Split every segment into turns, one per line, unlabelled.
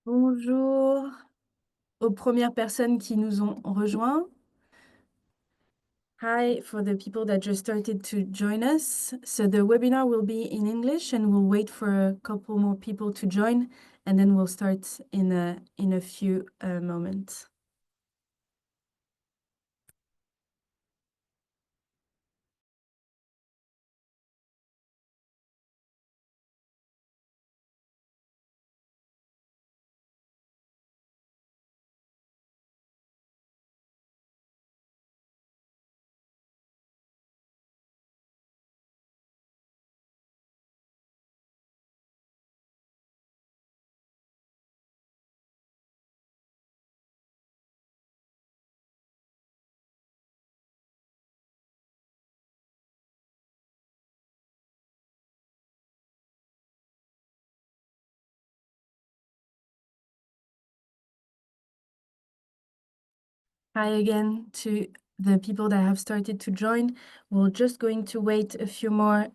Bonjour aux premières personnes qui nous ont rejoints. Hi for the people that just started to join us. So the webinar will be in English and we'll wait for a couple more people to join and then we'll start in a few moments. Hi again to the people that have started to join. We're just going to wait a few more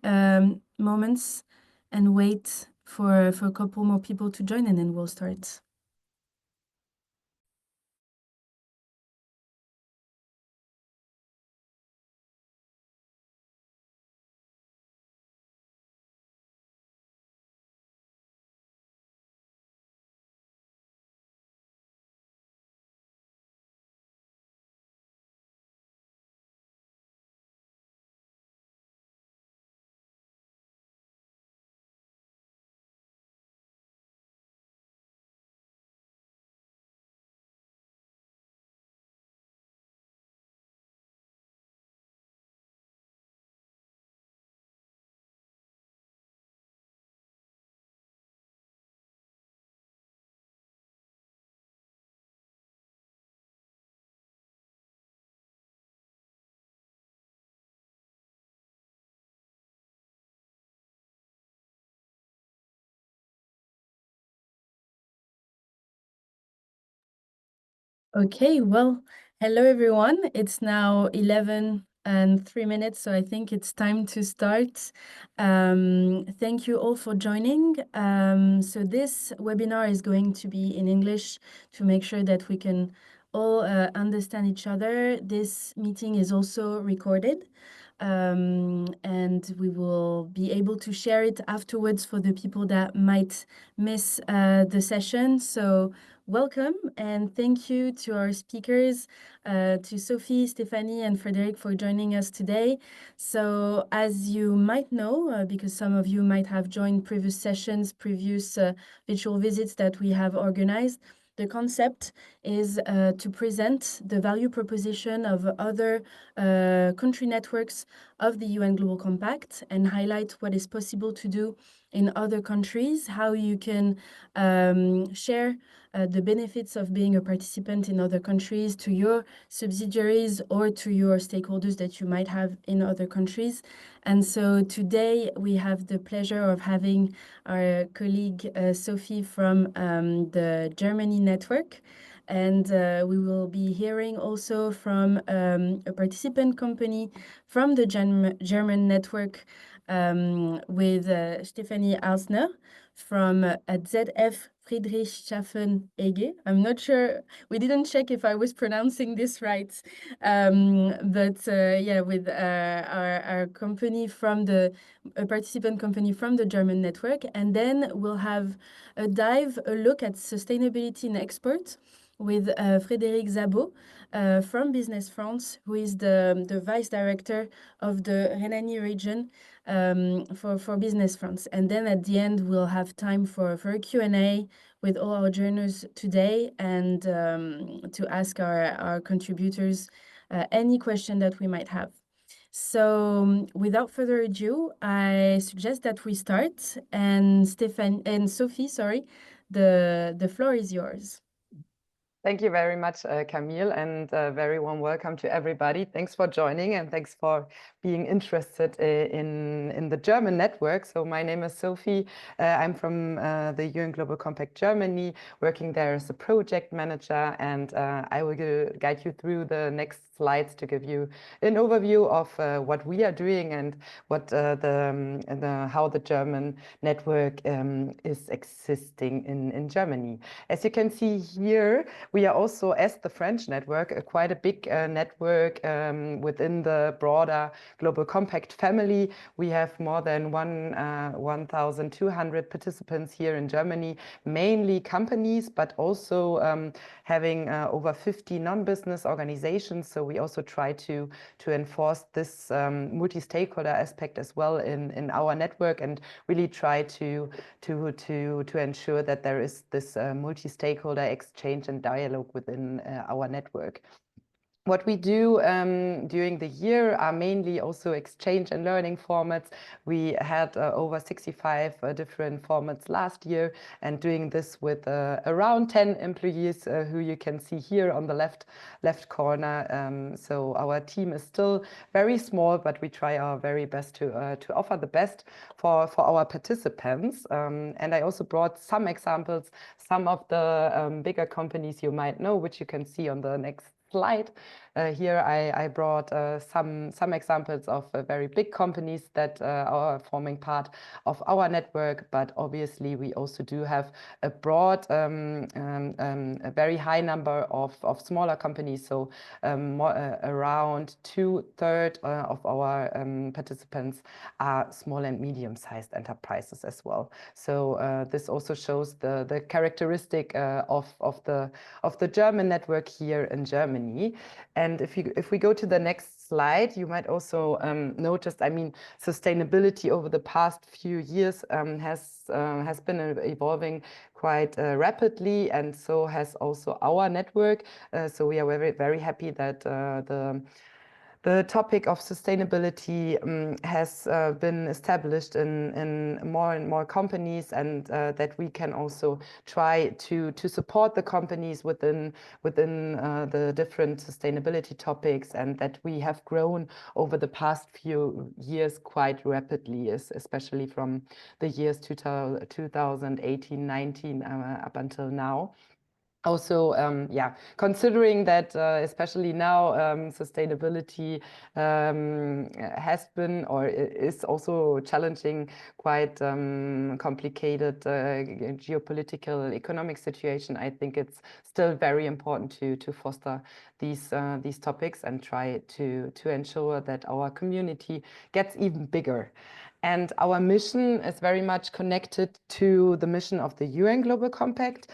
moments and wait for a couple more people to join and then we'll start. Okay, well, hello everyone. It's now 11 and 3 minutes, so I think it's time to start. Thank you all for joining. So this webinar is going to be in English to make sure that we can all understand each other. This meeting is also recorded. And we will be able to share it afterwards for the people that might miss the session. So welcome and thank you to our speakers, to Sophie, Stephanie, and Frederic for joining us today. So as you might know, because some of you might have joined previous sessions, previous virtual visits that we have organized, the concept is to present the value proposition of other country networks of the UN Global Compact and highlight what is possible to do in other countries, how you can share the benefits of being a participant in other countries to your subsidiaries or to your stakeholders that you might have in other countries. And so today we have the pleasure of having our colleague Sophie from the Germany network. And we will be hearing also from a participant company from the German network with Stephanie Alsner from ZF Friedrichshafen EG. I'm not sure, we didn't check if I was pronouncing this right, but yeah, with our company from a participant company from the German network. And then we'll have a look at sustainability and export with Frédéric Zabot from Business France, who is the vice director of the Rhénanie region for Business France. And then at the end, we'll have time for a Q&A with all our journals today and to ask our contributors any question that we might have. So without further ado, I suggest that we start. And Sophie, sorry, the floor is yours.
Thank you very much, Camille, and very warm welcome to everybody. Thanks for joining and thanks for being interested in the German network. So my name is Sophie. I'm from the UN Global Compact Germany, working there as a project manager, and I will guide you through the next slides to give you an overview of what we are doing and what how the German network is existing in Germany. As you can see here, we are also, as the French network, quite a big network within the broader Global Compact family. We have more than 1,200 participants here in Germany, mainly companies, but also having over 50 non-business organizations. So we also try to enforce this multi-stakeholder aspect as well in our network, and really try to ensure that there is this multi-stakeholder exchange and dialogue within our network. What we do during the year are mainly also exchange and learning formats. We had over 65 different formats last year, and doing this with around 10 employees who you can see here on the left corner. So our team is still very small, but we try our very best to offer the best for our participants. And I also brought some examples, some of the bigger companies you might know, which you can see on the next slide. Here I brought some examples of very big companies that are forming part of our network, but obviously we also do have a broad, a very high number of smaller companies. So around 2/3 of our participants are small and medium-sized enterprises as well. So this also shows the characteristic of the German network here in Germany. And if we go to the next slide, you might also notice, I mean, sustainability over the past few years has been evolving quite rapidly, and so has also our network. So we are very, very happy that the topic of sustainability has been established in more and more companies, and that we can also try to support the companies within the different sustainability topics, and that we have grown over the past few years quite rapidly, especially from the years 2018, 19 up until now. Also, yeah, considering that especially now sustainability has been or is also challenging quite complicated geopolitical economic situation, I think it's still very important to foster these topics and try to ensure that our community gets even bigger. And our mission is very much connected to the mission of the UN Global Compact.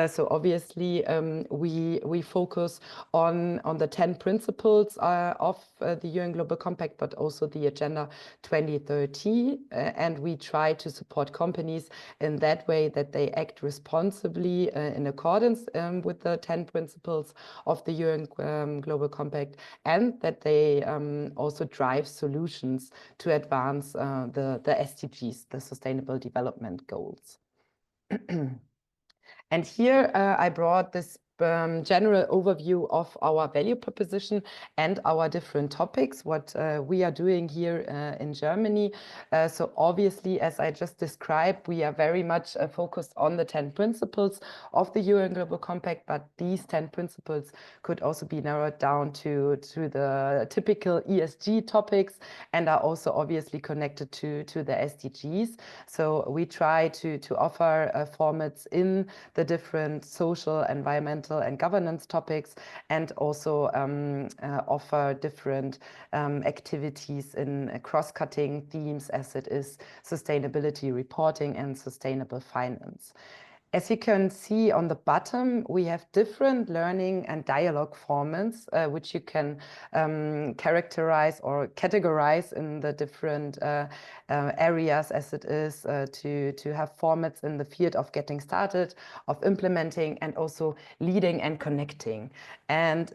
So obviously, we focus on the 10 principles of the UN Global Compact, but also the Agenda 2030. And we try to support companies in that way that they act responsibly in accordance with the 10 principles of the UN Global Compact, and that they also drive solutions to advance the SDGs, the Sustainable Development Goals. And here I brought this general overview of our value proposition and our different topics, what we are doing here in Germany. So obviously, as I just described, we are very much focused on the 10 principles of the UN Global Compact, but these 10 principles could also be narrowed down to the typical ESG topics, and are also obviously connected to the SDGs. So we try to offer formats in the different social, environmental, and governance topics, and also offer different activities in cross-cutting themes, as it is sustainability reporting and sustainable finance. As you can see on the bottom, we have different learning and dialogue formats, which you can characterize or categorize in the different areas, as it is to have formats in the field of getting started, of implementing, and also leading and connecting. And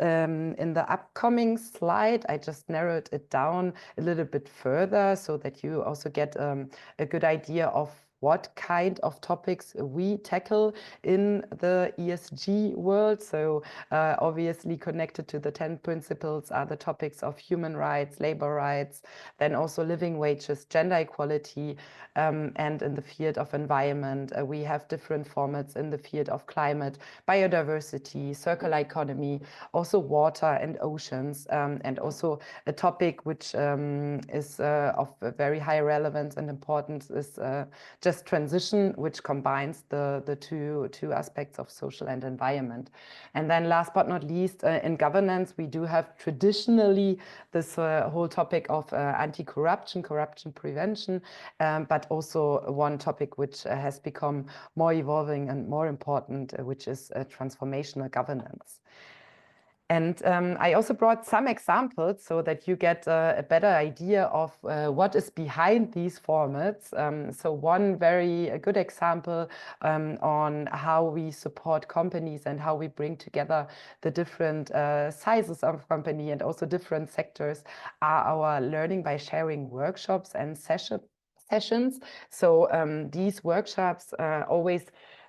in the upcoming slide, I just narrowed it down a little bit further so that you also get a good idea of what kind of topics we tackle in the ESG world. So obviously connected to the 10 principles are the topics of human rights, labor rights, then also living wages, gender equality, and in the field of environment, we have different formats in the field of climate, biodiversity, circular economy, also water and oceans, and also a topic which is of very high relevance and importance is just transition, which combines the two aspects of social and environment. And then last but not least, in governance, we do have traditionally this whole topic of anti-corruption, corruption prevention, but also one topic which has become more evolving and more important, which is transformational governance. And I also brought some examples so that you get a better idea of what is behind these formats. So one very good example on how we support companies and how we bring together the different sizes of company and also different sectors are our learning by sharing workshops and sessions. So these workshops always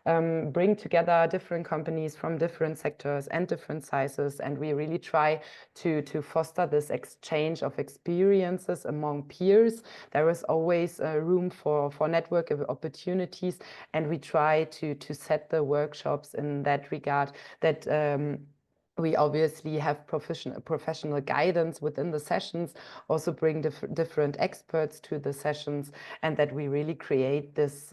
bring together different companies from different sectors and different sizes, and we really try to foster this exchange of experiences among peers. There is always room for network opportunities, and we try to set the workshops in that regard that we obviously have professional guidance within the sessions, also bring different experts to the sessions, and that we really create this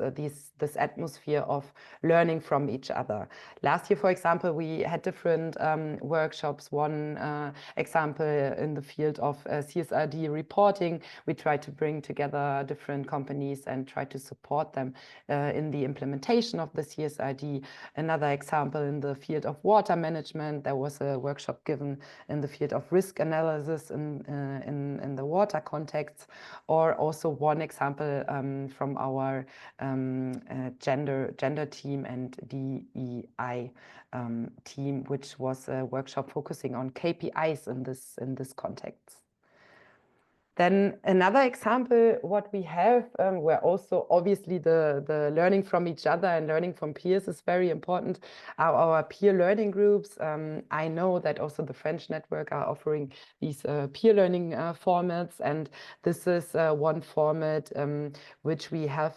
atmosphere of learning from each other. Last year, for example, we had different workshops. One example in the field of CSRD reporting, we tried to bring together different companies and try to support them in the implementation of the CSRD. Another example in the field of water management, there was a workshop given in the field of risk analysis in the water context, or also one example from our gender team and DEI team, which was a workshop focusing on KPIs in this context. Then another example, what we have, where also obviously the learning from each other and learning from peers is very important, are our peer learning groups. I know that also the French network are offering these peer learning formats, and this is one format which we have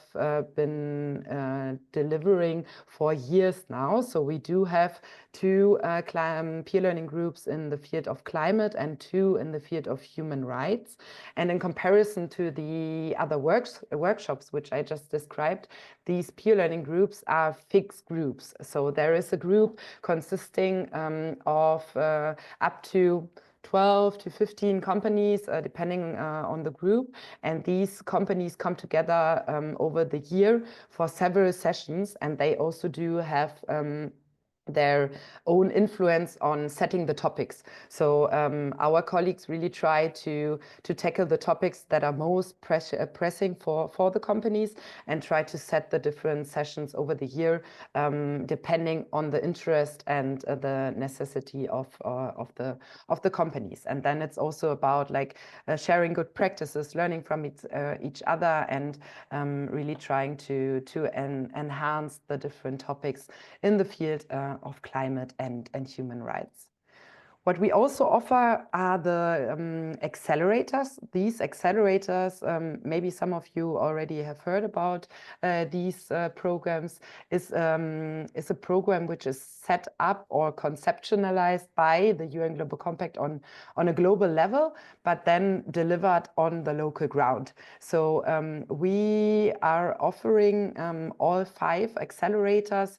been delivering for years now. So we do have two peer learning groups in the field of climate and two in the field of human rights. And in comparison to the other workshops, which I just described, these peer learning groups are fixed groups. So there is a group consisting of up to 12 to 15 companies, depending on the group. And these companies come together over the year for several sessions, and they also do have their own influence on setting the topics. So our colleagues really try to tackle the topics that are most pressing for the companies, and try to set the different sessions over the year depending on the interest and the necessity of the companies. And then it's also about like sharing good practices, learning from each other, and really trying to enhance the different topics in the field of climate and human rights. What we also offer are the accelerators. These accelerators, maybe some of you already have heard about these programs, is a program which is set up or conceptualized by the UN Global Compact on a global level, but then delivered on the local ground. So we are offering all 5 accelerators,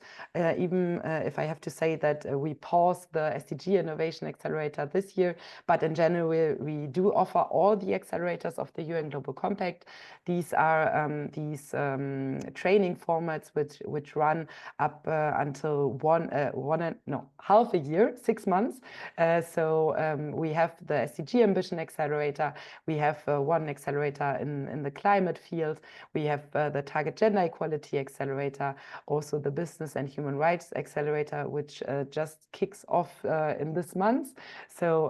even if I have to say that we paused the SDG Innovation Accelerator this year, but in general we do offer all the accelerators of the UN Global Compact. These are these training formats which run up until half a year, 6 months. So we have the SDG Ambition Accelerator, we have one accelerator in the climate field, we have the Target Gender Equality Accelerator, also the Business and Human Rights Accelerator, which just kicks off in this month. So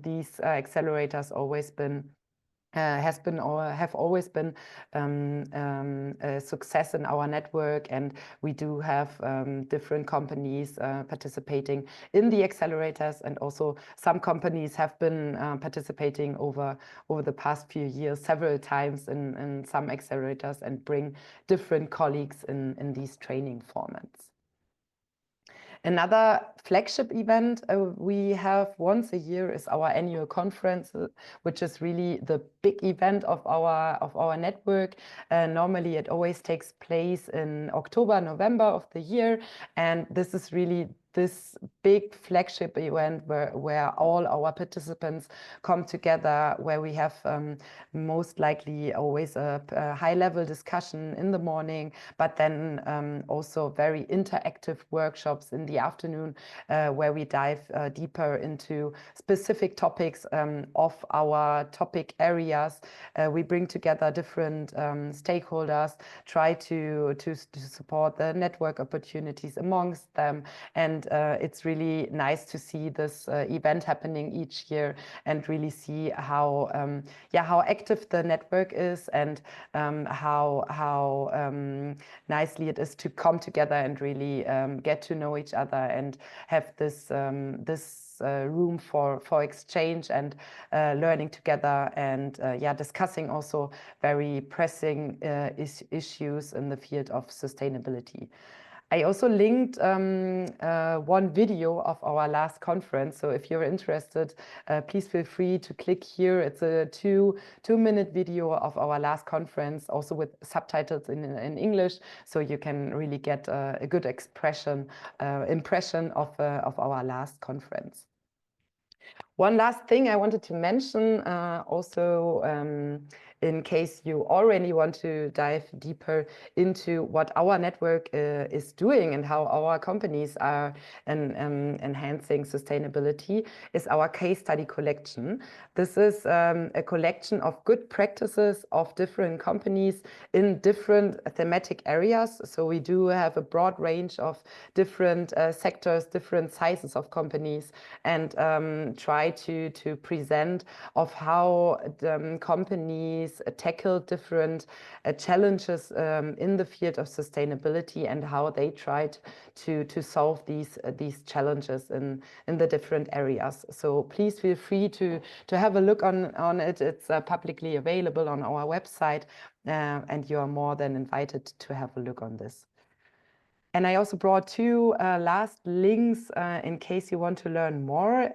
these accelerators always been has been or have always been a success in our network, and we do have different companies participating in the accelerators, and also some companies have been participating over the past few years several times in some accelerators and bring different colleagues in these training formats. Another flagship event we have once a year is our annual conference, which is really the big event of our network. Normally, it always takes place in October, November of the year, and this is really this big flagship event where all our participants come together, where we have most likely always a high-level discussion in the morning, but then also very interactive workshops in the afternoon, where we dive deeper into specific topics of our topic areas. We bring together different stakeholders, try to support the network opportunities amongst them, and it's really nice to see this event happening each year and really see how active the network is, and how nicely it is to come together and really get to know each other and have this room for exchange and learning together, and discussing also very pressing issues in the field of sustainability. I also linked one video of our last conference, so if you're interested, please feel free to click here. It's a two-minute video of our last conference, also with subtitles in English, so you can really get a good impression of our last conference. One last thing I wanted to mention, also in case you already want to dive deeper into what our network is doing and how our companies are enhancing sustainability, is our case study collection. This is a collection of good practices of different companies in different thematic areas. So we do have a broad range of different sectors, different sizes of companies, and try to present of how companies tackle different challenges in the field of sustainability, and how they tried to solve these challenges in the different areas. So please feel free to have a look on it. It's publicly available on our website, and you are more than invited to have a look on this. And I also brought two last links in case you want to learn more.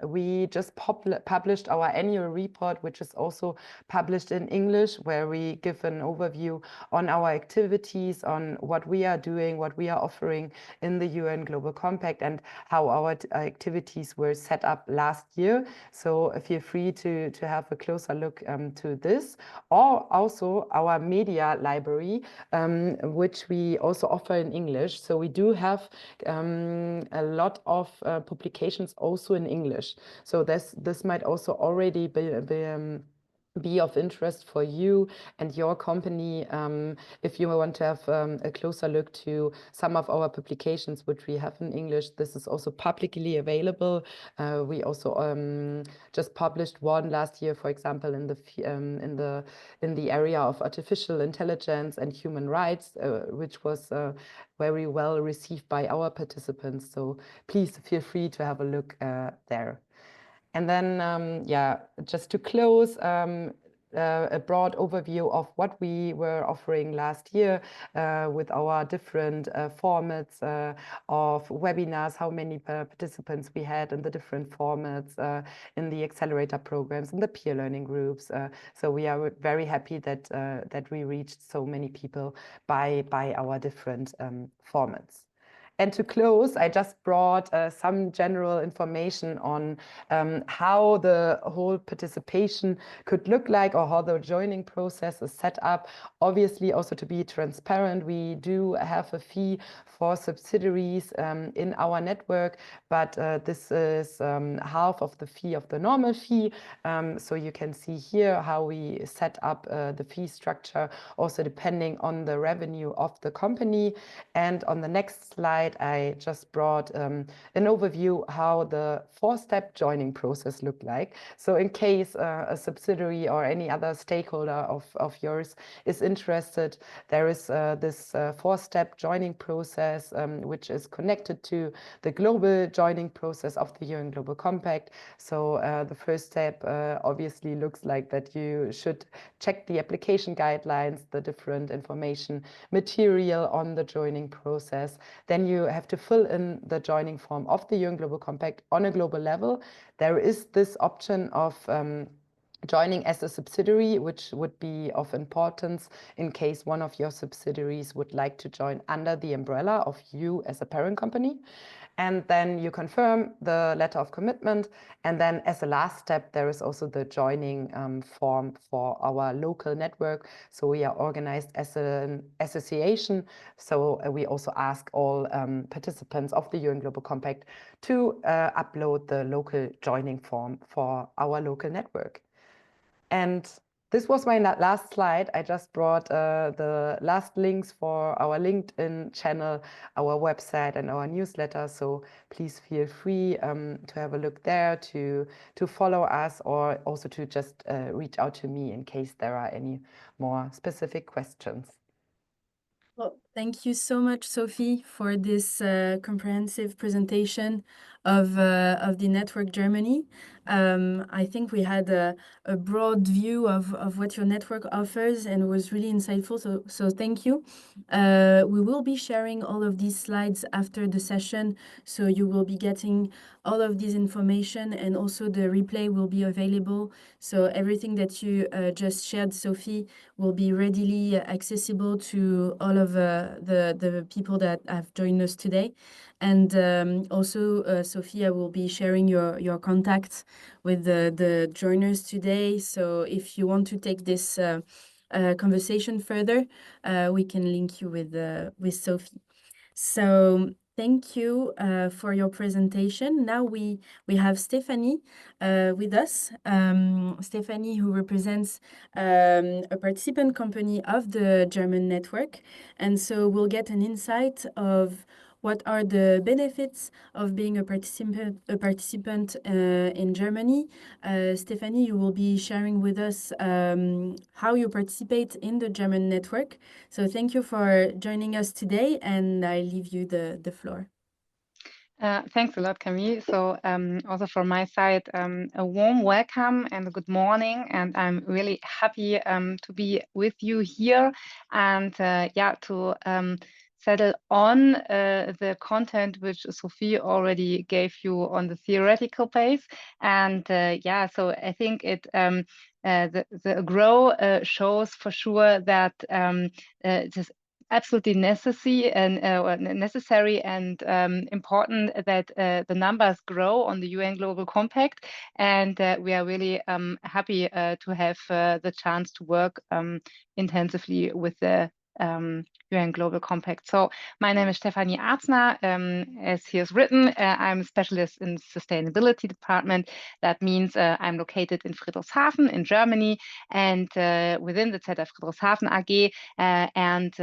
We just published our annual report, which is also published in English, where we give an overview on our activities, on what we are doing, what we are offering in the UN Global Compact, and how our activities were set up last year. So feel free to have a closer look to this, or also our media library, which we also offer in English. So we do have a lot of publications also in English. So this might also already be of interest for you and your company, if you want to have a closer look to some of our publications which we have in English. This is also publicly available. We also just published one last year, for example, in the area of artificial intelligence and human rights, which was very well received by our participants. So please feel free to have a look there. And then, just to close, a broad overview of what we were offering last year with our different formats of webinars, how many participants we had in the different formats, in the accelerator programs, in the peer learning groups. So we are very happy that we reached so many people by our different formats. And to close, I just brought some general information on how the whole participation could look like, or how the joining process is set up. Obviously, also to be transparent, we do have a fee for subsidiaries in our network, but this is half of the fee of the normal fee. So you can see here how we set up the fee structure, also depending on the revenue of the company. And on the next slide, slide, I just brought an overview how the 4-step joining process looked like. So in case a subsidiary or any other stakeholder of yours is interested, there is this 4-step joining process, which is connected to the global joining process of the UN Global Compact. So the first step obviously looks like that you should check the application guidelines, the different information material on the joining process. Then you have to fill in the joining form of the UN Global Compact on a global level. There is this option of joining as a subsidiary, which would be of importance in case one of your subsidiaries would like to join under the umbrella of you as a parent company. And then you confirm the letter of commitment. And then as a last step, there is also the joining form for our local network. So we are organized as an association. So we also ask all participants of the UN Global Compact to upload the local joining form for our local network. And this was my last slide. I just brought the last links for our LinkedIn channel, our website, and our newsletter. So please feel free to have a look there, to follow us, or also to just reach out to me in case there are any more specific questions.
Well, thank you so much, Sophie, for this comprehensive presentation of the Network Germany. I think we had a broad view of what your network offers, and it was really insightful, so thank you. We will be sharing all of these slides after the session, so you will be getting all of this information, and also the replay will be available. So everything that you just shared, Sophie, will be readily accessible to all of the people that have joined us today. And also, Sophia will be sharing your contacts with the joiners today. So if you want to take this conversation further, we can link you with Sophie. So thank you for your presentation. Now we have Stephanie with us. Stephanie, who represents a participant company of the German network. And so we'll get an insight of what are the benefits of being a participant in Germany. Stephanie, you will be sharing with us how you participate in the German network. So thank you for joining us today, and I leave you the floor.
Thanks a lot, Camille. So also from my side, a warm welcome and a good morning. And I'm really happy to be with you here and to settle on the content which Sophie already gave you on the theoretical base. And so I think it the grow shows for sure that it is absolutely necessary and important that the numbers grow on the UN Global Compact, and we are really happy to have the chance to work intensively with the UN Global Compact. So my name is Stefanie Arzner. As he has written, I'm a specialist in sustainability department. That means I'm located in Friedrichshafen in Germany, and within the ZF Friedrichshafen AG, and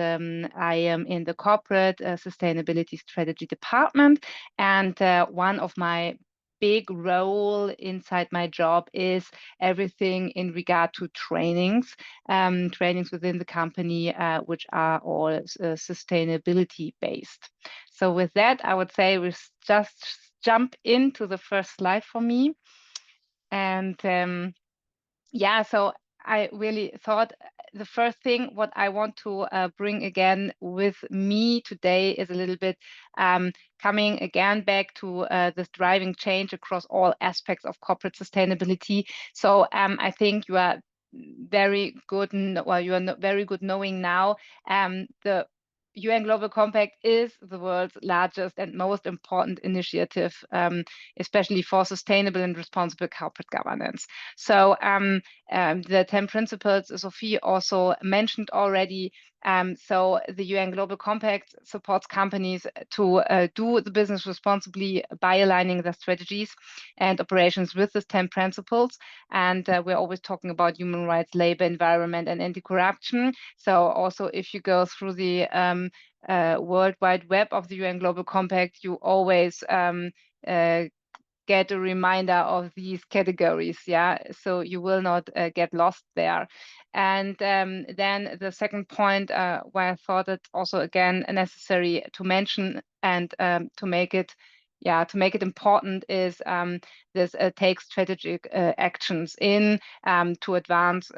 I am in the corporate sustainability strategy department. And one of my big role inside my job is everything in regard to trainings within the company, which are all sustainability based. So with that, I would say we just jump into the first slide for me. And so I really thought the first thing what I want to bring again with me today is a little bit coming again back to this driving change across all aspects of corporate sustainability. So I think you are very good, you are very good knowing now the UN Global Compact is the world's largest and most important initiative, especially for sustainable and responsible corporate governance. So the 10 principles Sophie also mentioned already, So the UN Global Compact supports companies to do the business responsibly by aligning their strategies and operations with the 10 principles. And we're always talking about human rights, labor, environment, and anti-corruption. So also if you go through the World Wide Web of the UN Global Compact, you always get a reminder of these categories, yeah, so you will not get lost there. And then the second point where I thought it also again necessary to mention and to make it important is this take strategic actions in to advance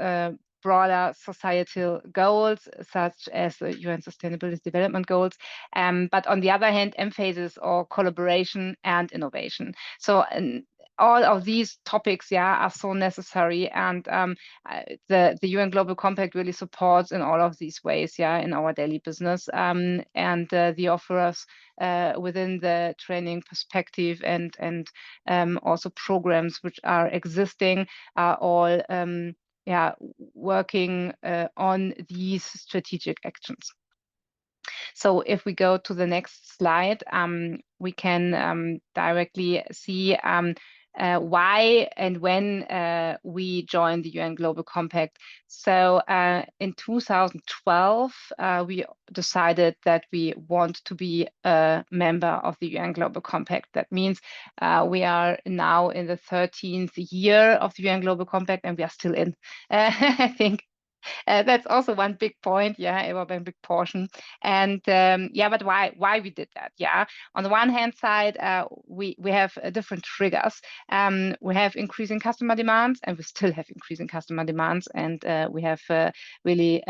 broader societal goals, such as the UN Sustainable Development Goals, but on the other hand, emphasis on collaboration and innovation. So all of these topics, yeah, are so necessary, and the UN Global Compact really supports in all of these ways, yeah, in our daily business, and the offerers within the training perspective and also programs which are existing are all working on these strategic actions. So if we go to the next slide, we can directly see why and when we joined the UN Global Compact. So in 2012, we decided that we want to be a member of the UN Global Compact. That means we are now in the 13th year of the UN Global Compact, and we are still in. I think that's also one big point, yeah, one big portion. And but why we did that? Yeah, on the one hand side, we have different triggers. We have increasing customer demands, and we still have increasing customer demands, and we have really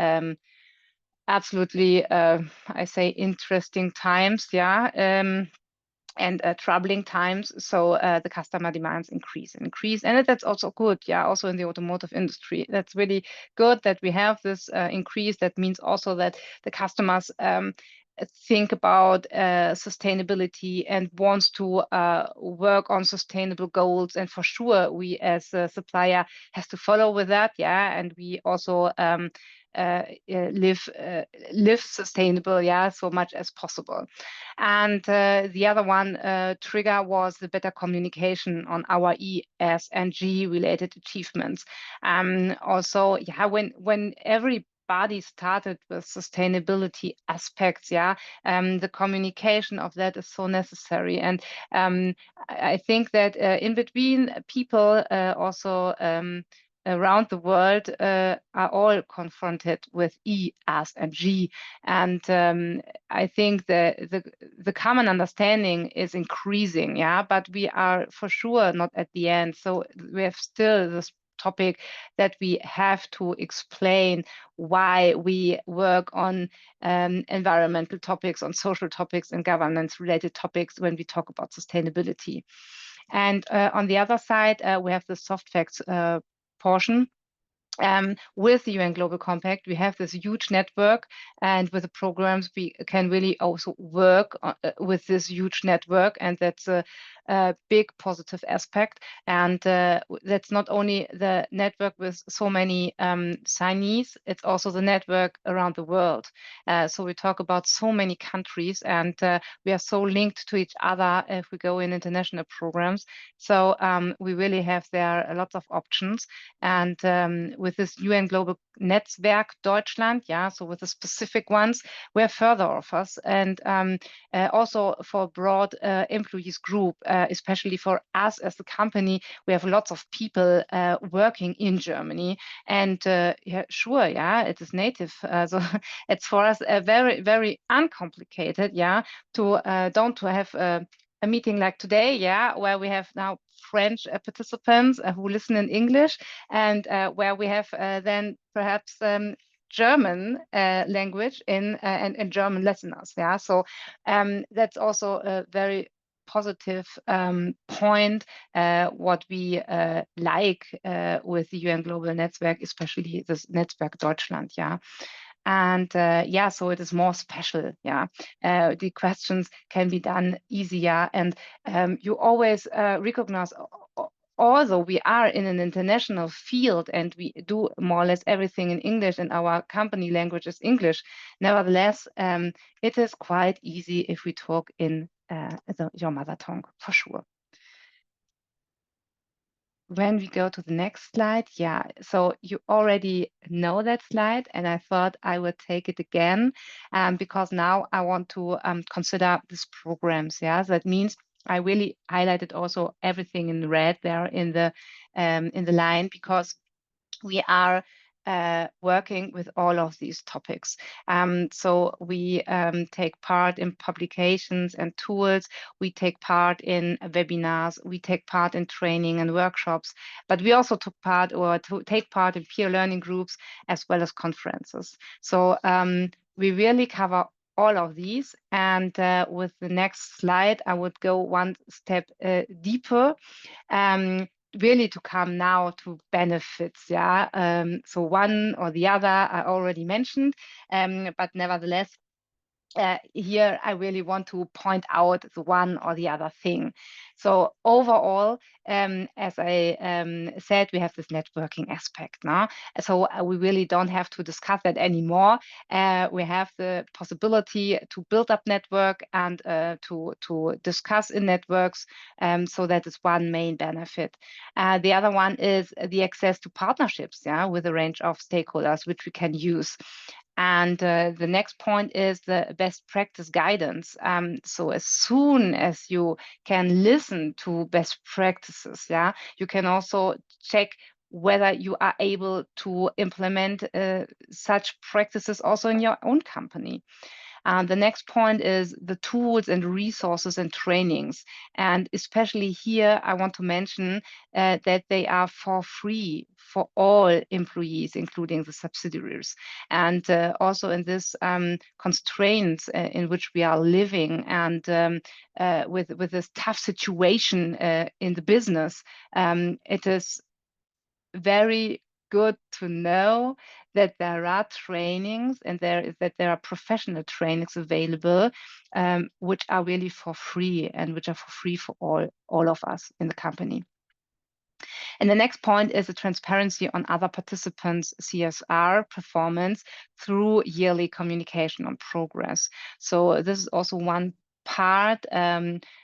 absolutely, I say, interesting times, yeah. And troubling times, so the customer demands increase, and that's also good, yeah. Also in the automotive industry, that's really good that we have this increase. That means also that the customers think about sustainability and wants to work on sustainable goals, and for sure we as a supplier has to follow with that, yeah. And we also live sustainable, yeah, so much as possible. And the other one trigger was the better communication on our ESG related achievements. Also, yeah, when everybody started with sustainability aspects, yeah, the communication of that is so necessary. And I think that in between people also around the world are all confronted with E, S, and G, and I think the common understanding is increasing, yeah, but we are for sure not at the end. So we have still this topic that we have to explain why we work on environmental topics, on social topics, and governance-related topics when we talk about sustainability. And on the other side, we have the soft facts portion. With the UN Global Compact, we have this huge network, and with the programs, we can really also work with this huge network, and that's a big positive aspect. And that's not only the network with so many signees, it's also the network around the world. So we talk about so many countries, and we are so linked to each other if we go in international programs. So we really have there lots of options. And with this UN Global Netzwerk Deutschland, yeah, so with the specific ones, we have further offers, and also for broad employees group, especially for us as a company, we have lots of people working in Germany, and yeah, sure, yeah, it is native, so it's for us very, very uncomplicated, yeah, to don't have a meeting like today, yeah, where we have now French participants who listen in English, and where we have then perhaps German language and German listeners. Yeah, so that's also a very positive point what we like with the UN Global Network, especially this Netzwerk Deutschland. Yeah. And yeah, so it is more special. Yeah, the questions can be done easier, and you always recognize although we are in an international field and we do more or less everything in English and our company language is English, nevertheless, it is quite easy if we talk in your mother tongue, for sure. When we go to the next slide, yeah, so you already know that slide, and I thought I would take it again because now I want to consider these programs. Yeah, so that means I really highlighted also everything in red there in the line, because we are working with all of these topics. So we take part in publications and tools, we take part in webinars, we take part in training and workshops, but we also take part in peer learning groups as well as conferences. So we really cover all of these, and with the next slide, I would go one step deeper. Really to come now to benefits, yeah. So one or the other I already mentioned, but nevertheless, here I really want to point out the one or the other thing. So overall, as I said, we have this networking aspect now. So we really don't have to discuss that anymore. We have the possibility to build up network and to discuss in networks. So that is one main benefit. The other one is the access to partnerships, yeah, with a range of stakeholders, which we can use. And the next point is the best practice guidance. So as soon as you can listen to best practices, yeah, you can also check whether you are able to implement such practices also in your own company. The next point is the tools and resources and trainings. And especially here, I want to mention that they are for free for all employees, including the subsidiaries. And also in this constraints in which we are living, and with this tough situation in the business, it is very good to know that there are trainings and that there are professional trainings available, which are really for free and which are for free for all of us in the company. And the next point is the transparency on other participants' CSR performance through yearly communication on progress. So this is also one part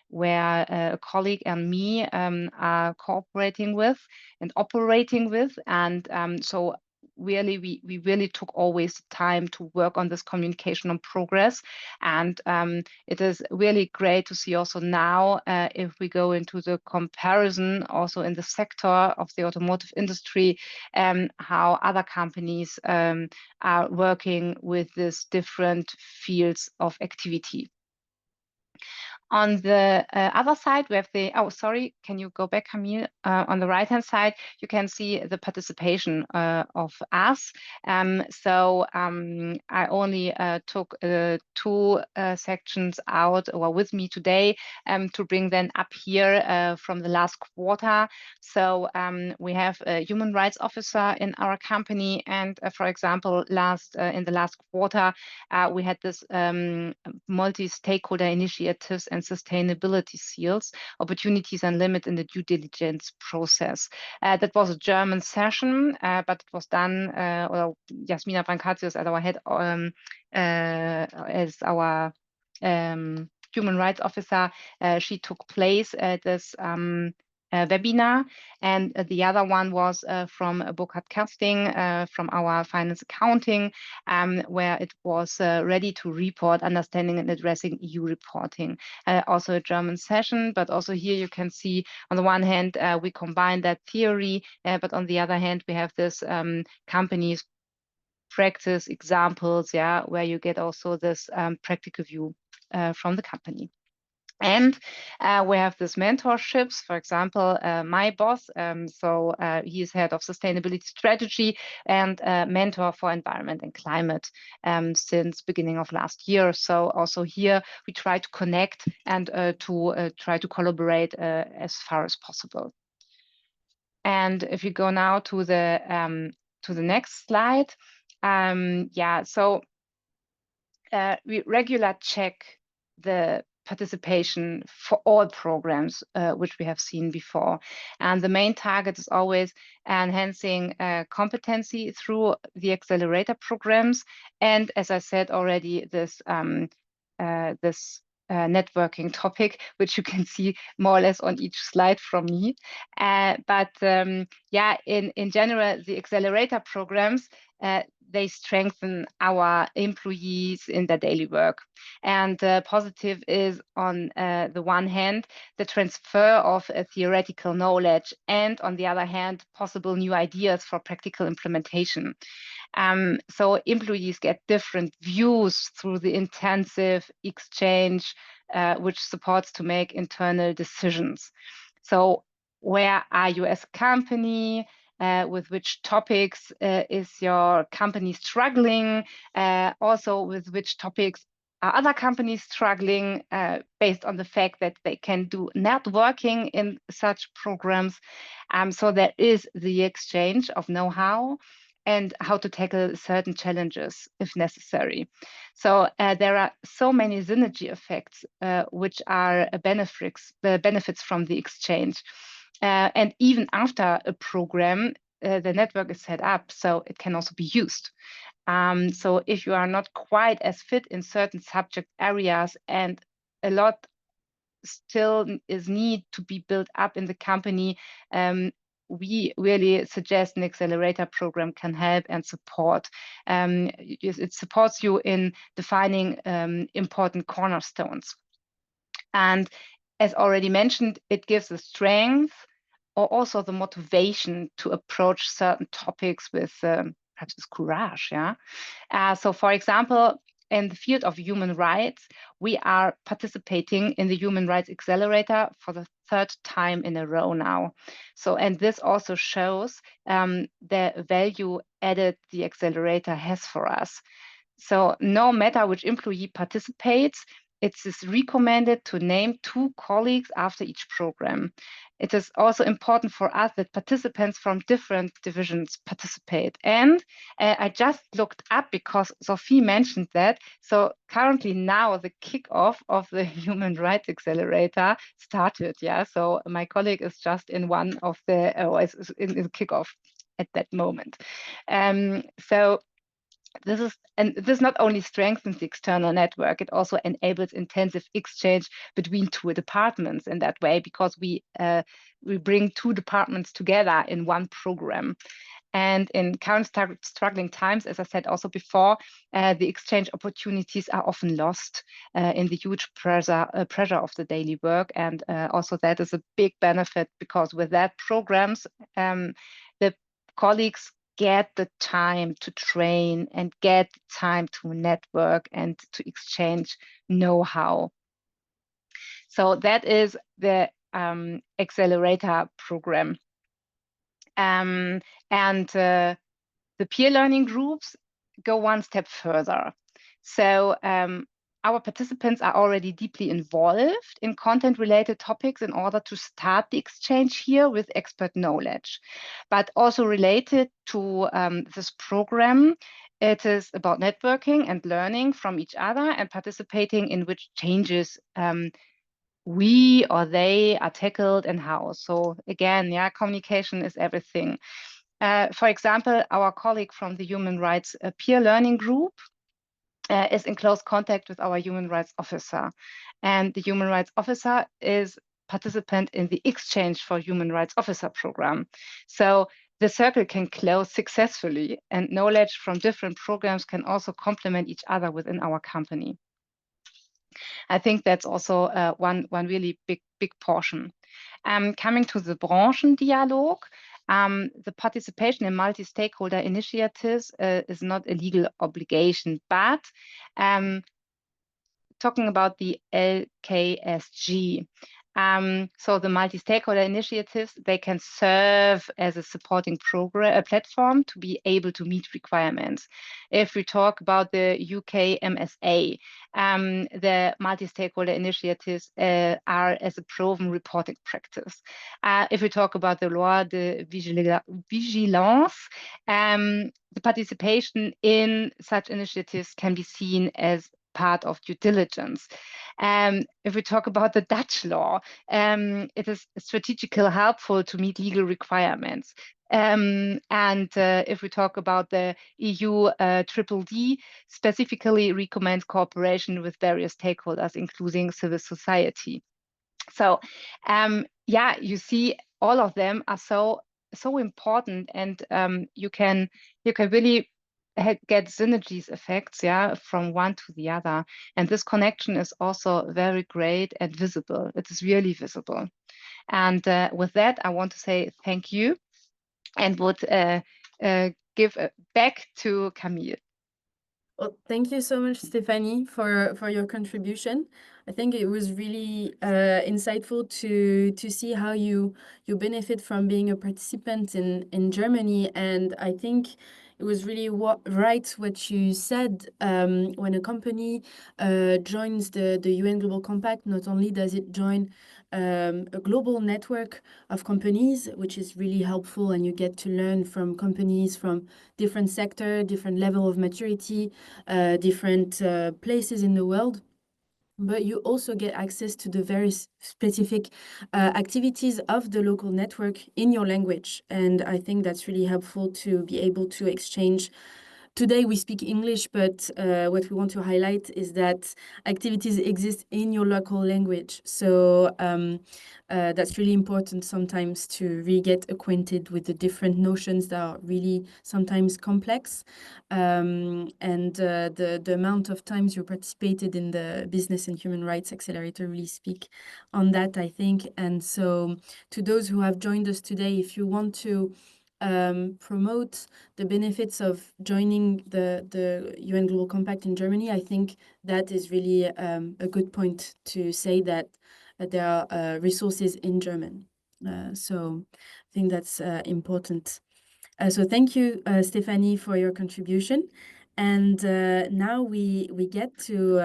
where a colleague and me are cooperating with and operating with. And so really, we really took always time to work on this communication on progress. And it is really great to see also now, if we go into the comparison also in the sector of the automotive industry, how other companies are working with these different fields of activity. On the other side, we have the, oh, sorry, can you go back, Camille? On the right-hand side, you can see the participation of us. So I only took 2 sections out or with me today to bring them up here from the last quarter. So we have a human rights officer in our company. And for example, in the last quarter, we had this multi-stakeholder initiatives and sustainability seals, opportunities and limits in the due diligence process. That was a German session, but it was done, well, Jasmina Brancatius as our head, as our human rights officer, she took place at this webinar, and the other one was from Burkhard Kersting from our finance accounting, where it was ready to report, understanding and addressing EU reporting. Also a German session, but also here you can see on the one hand we combine that theory, but on the other hand we have this companies practice examples, yeah, where you get also this practical view from the company. And we have these mentorships, for example, my boss, so he's head of sustainability strategy and mentor for environment and climate since beginning of last year. So also here we try to connect and to try to collaborate as far as possible. And if you go now to the next slide, yeah, so we regular check the participation for all programs, which we have seen before. And the main target is always enhancing competency through the accelerator programs. And as I said already, this networking topic, which you can see more or less on each slide from me. Yeah, in general, the accelerator programs, they strengthen our employees in their daily work. And positive is, on the one hand, the transfer of theoretical knowledge, and on the other hand, possible new ideas for practical implementation. So employees get different views through the intensive exchange, which supports to make internal decisions. So where are you as a company? With which topics is your company struggling? Also, with which topics are other companies struggling, based on the fact that they can do networking in such programs. So there is the exchange of know-how and how to tackle certain challenges if necessary. So there are so many synergy effects, which are benefits from the exchange. And even after a program, the network is set up, so it can also be used. So if you are not quite as fit in certain subject areas, and a lot still is need to be built up in the company, we really suggest an accelerator program can help and support. It supports you in defining important cornerstones. And as already mentioned, it gives the strength or also the motivation to approach certain topics with perhaps with courage. Yeah. So for example, in the field of human rights, we are participating in the Human Rights Accelerator for the 3rd time in a row now. So, and this also shows the value added the accelerator has for us. So no matter which employee participates, it is recommended to name 2 colleagues after each program. It is also important for us that participants from different divisions participate. And I just looked up because Sophie mentioned that. So currently now the kickoff of the Human Rights Accelerator started. Yeah, so my colleague is just in one of the, is in the kickoff at that moment. So this not only strengthens the external network, it also enables intensive exchange between 2 departments in that way, because we bring 2 departments together in one program. And in current struggling times, as I said also before, the exchange opportunities are often lost in the huge pressure of the daily work. And also that is a big benefit, because with that programs, the colleagues get the time to train and get time to network and to exchange know-how. So that is the accelerator program. And the peer learning groups go one step further. So our participants are already deeply involved in content-related topics in order to start the exchange here with expert knowledge. But also related to this program, it is about networking and learning from each other and participating in which changes we or they are tackled and how. So again, yeah, communication is everything. For example, our colleague from the Human Rights Peer Learning Group is in close contact with our Human Rights Officer. And the Human Rights Officer is participant in the Exchange for Human Rights Officer program. So the circle can close successfully, and knowledge from different programs can also complement each other within our company. I think that's also one really big portion. Coming to the Branchendialog, the participation in multi-stakeholder initiatives is not a legal obligation, but talking about the LKSG. So the multi-stakeholder initiatives, they can serve as a supporting platform to be able to meet requirements. If we talk about the UK MSA, the multi-stakeholder initiatives are as a proven reporting practice. If we talk about the Loi de Vigilance, the participation in such initiatives can be seen as part of due diligence. If we talk about the Dutch law, it is strategically helpful to meet legal requirements. If we talk about the EU DDD, specifically recommends cooperation with various stakeholders, including civil society. So yeah, you see, all of them are so important, and you can really get synergies effects, yeah, from one to the other. And this connection is also very great and visible. It is really visible. And with that, I want to say thank you, and would give back to Camille.
Well, thank you so much, Stephanie, for your contribution. I think it was really insightful to see how you benefit from being a participant in Germany. And I think it was really right what you said. When a company joins the UN Global Compact, not only does it join a global network of companies, which is really helpful, and you get to learn from companies from different sector, different level of maturity, different places in the world. But you also get access to the very specific activities of the local network in your language. And I think that's really helpful to be able to exchange. Today we speak English, but what we want to highlight is that activities exist in your local language. So that's really important sometimes to really get acquainted with the different notions that are really sometimes complex. And the amount of times you participated in the Business and Human Rights Accelerator really speak on that, I think. And so to those who have joined us today, if you want to promote the benefits of joining the UN Global Compact in Germany, I think that is really a good point to say that there are resources in German. So I think that's important. So thank you, Stephanie, for your contribution. And now we get to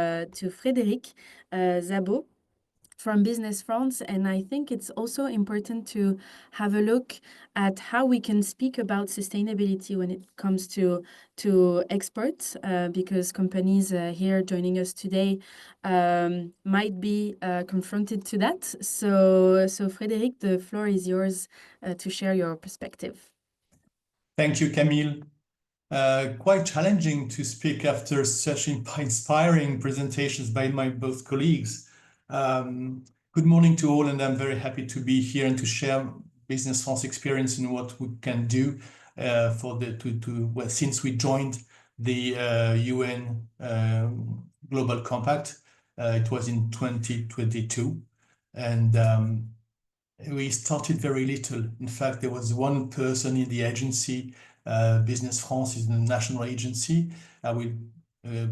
Frédéric Zabot from Business France. And I think it's also important to have a look at how we can speak about sustainability when it comes to exports, because companies here joining us today might be confronted to that. So Frédéric, the floor is yours to share your perspective.
Thank you, Camille. Quite challenging to speak after such inspiring presentations by my both colleagues. Good morning to all, and I'm very happy to be here and to share Business France experience and what we can do since we joined the UN Global Compact. It was in 2022, and we started very little. In fact, there was one person in the agency. Business France is the national agency. I will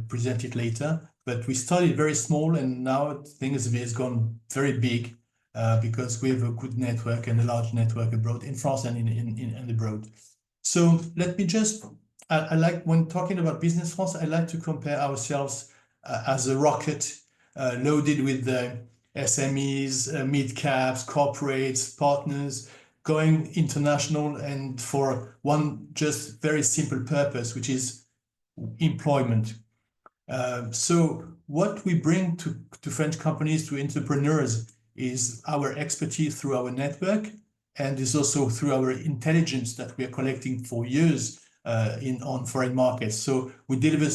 present it later. But we started very small, and now things have gone very big because we have a good network and a large network abroad, in France and in abroad. So let me just, I like, when talking about Business France, I like to compare ourselves as a rocket loaded with the SMEs, mid-caps, corporates, partners, going international, and for one just very simple purpose, which is employment. So what we bring to French companies, to entrepreneurs, is our expertise through our network, and is also through our intelligence that we are collecting for years on foreign markets. So we deliver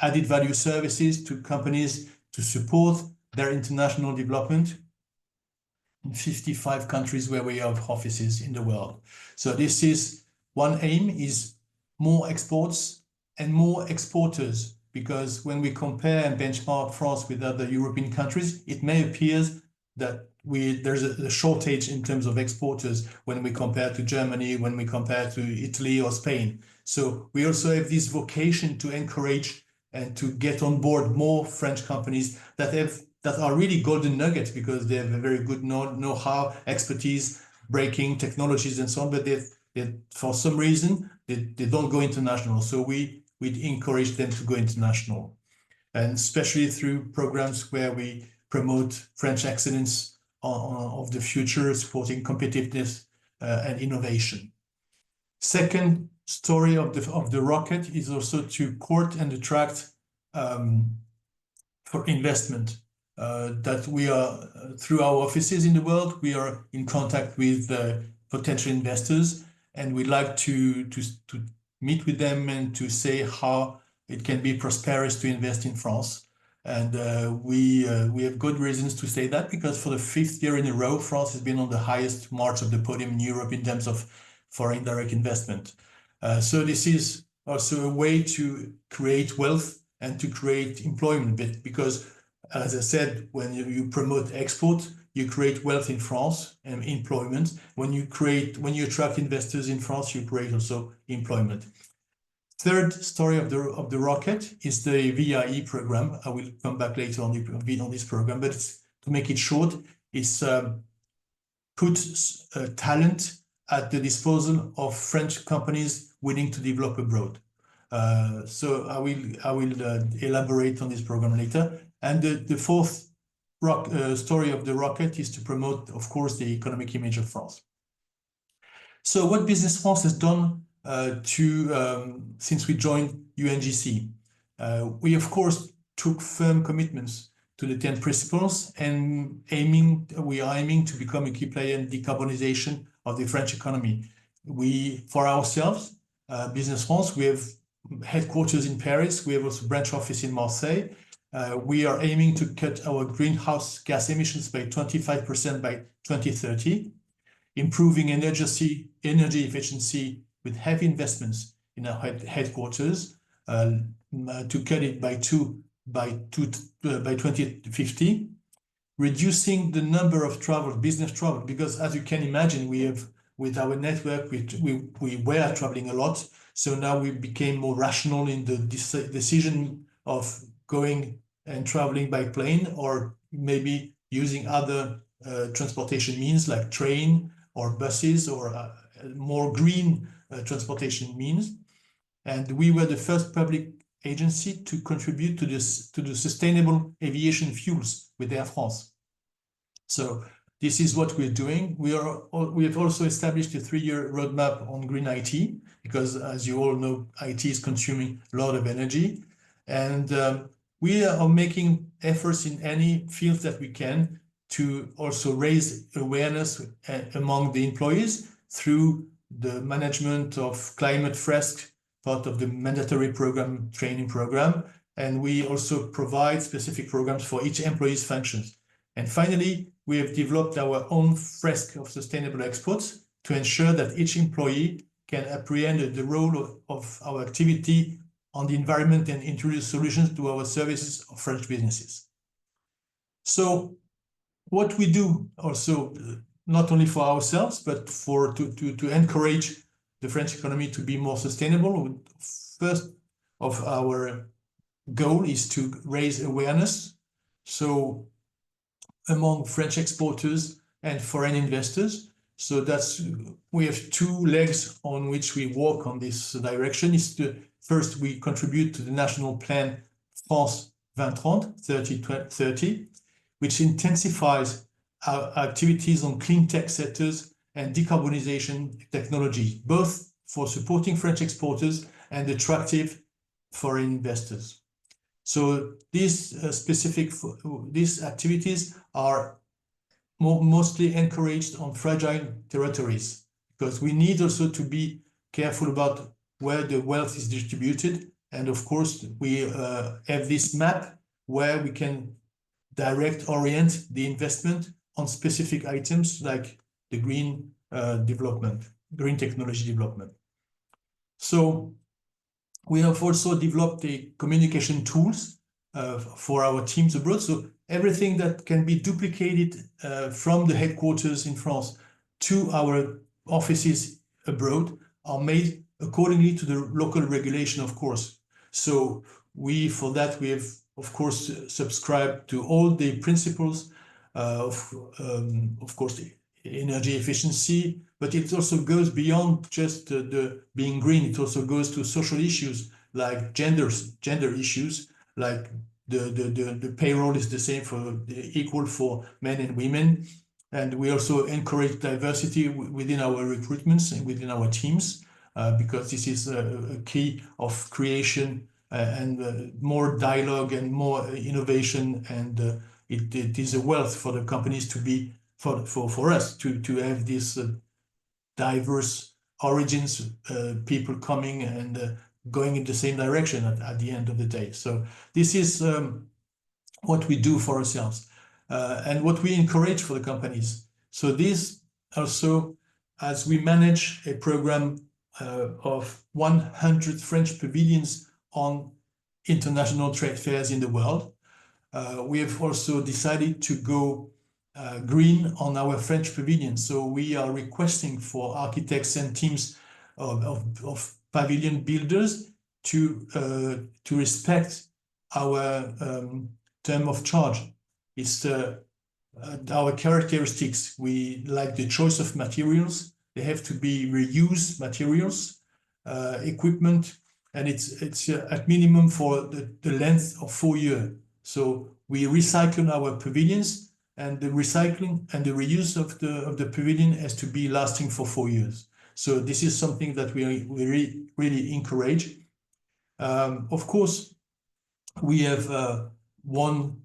added value services to companies to support their international development in 55 countries where we have offices in the world. So this is one aim, is more exports and more exporters, because when we compare and benchmark France with other European countries, it may appear that there's a shortage in terms of exporters when we compare to Germany, when we compare to Italy or Spain. So we also have this vocation to encourage and to get on board more French companies that are really golden nuggets, because they have a very good know-how, expertise, breaking technologies and so on, but they for some reason they don't go international. So we encourage them to go international, and especially through programs where we promote French excellence of the future, supporting competitiveness and innovation. Second story of the rocket is also to court and attract for investment. That we are, through our offices in the world, we are in contact with potential investors, and we like to meet with them and to say how it can be prosperous to invest in France. And we have good reasons to say that, because for the 5th year in a row, France has been on the highest march of the podium in Europe in terms of foreign direct investment. So this is also a way to create wealth and to create employment, because as I said, when you promote export, you create wealth in France and employment. When you attract investors in France, you create also employment. Third story of the rocket is the VIE program. I will come back later on this program, but to make it short, it's puts talent at the disposal of French companies willing to develop abroad. So I will elaborate on this program later. And the fourth story of the rocket is to promote, of course, the economic image of France. So what Business France has done since we joined UNGC, we of course took firm commitments to the 10 principles, and we are aiming to become a key player in decarbonization of the French economy. For ourselves, Business France, we have headquarters in Paris. We have also branch office in Marseille. We are aiming to cut our greenhouse gas emissions by 25% by 2030, improving energy efficiency with heavy investments in our headquarters, to cut it by 2050, reducing the number of business travel, because as you can imagine, we have, with our network, we were traveling a lot. So now we became more rational in the decision of going and traveling by plane, or maybe using other transportation means like train or buses, or more green transportation means. And we were the first public agency to contribute to the sustainable aviation fuels with Air France. So this is what we're doing. We have also established a 3-year roadmap on green IT, because as you all know, IT is consuming a lot of energy. And we are making efforts in any field that we can to also raise awareness among the employees through the management of climate risk, part of the mandatory training program. And we also provide specific programs for each employee's functions. And finally, we have developed our own fresque of sustainable exports to ensure that each employee can apprehend the role of our activity on the environment and introduce solutions to our services of French businesses. So what we do also, not only for ourselves, but to encourage the French economy to be more sustainable, first of our goal is to raise awareness. So among French exporters and foreign investors. So we have 2 legs on which we work on this direction. First, we contribute to the national plan France 2030, which intensifies our activities on clean tech sectors and decarbonization technology, both for supporting French exporters and attractive foreign investors. So these activities are mostly encouraged on fragile territories, because we need also to be careful about where the wealth is distributed. And of course, we have this map where we can orient the investment on specific items like the green technology development. So we have also developed the communication tools for our teams abroad. So everything that can be duplicated from the headquarters in France to our offices abroad are made accordingly to the local regulation, of course. So for that, we have, of course, subscribed to all the principles of course, the energy efficiency, but it also goes beyond just being green. It also goes to social issues like gender issues, like the payroll is the same equal for men and women. And we also encourage diversity within our recruitments and within our teams, because this is a key of creation and more dialogue and more innovation, and it is a wealth for the companies to be for us to have this diverse origins, people coming and going in the same direction at the end of the day. So this is what we do for ourselves and what we encourage for the companies. So this also, as we manage a program of 100 French pavilions on international trade fairs in the world, we have also decided to go green on our French pavilion. So we are requesting for architects and teams of pavilion builders to respect our term of charge. It's our characteristics. We like the choice of materials. They have to be reused materials, equipment, and it's at minimum for the length of 4 years. So we recycle our pavilions, and the recycling and the reuse of the pavilion has to be lasting for 4 years. So this is something that we really encourage. Of course, we have won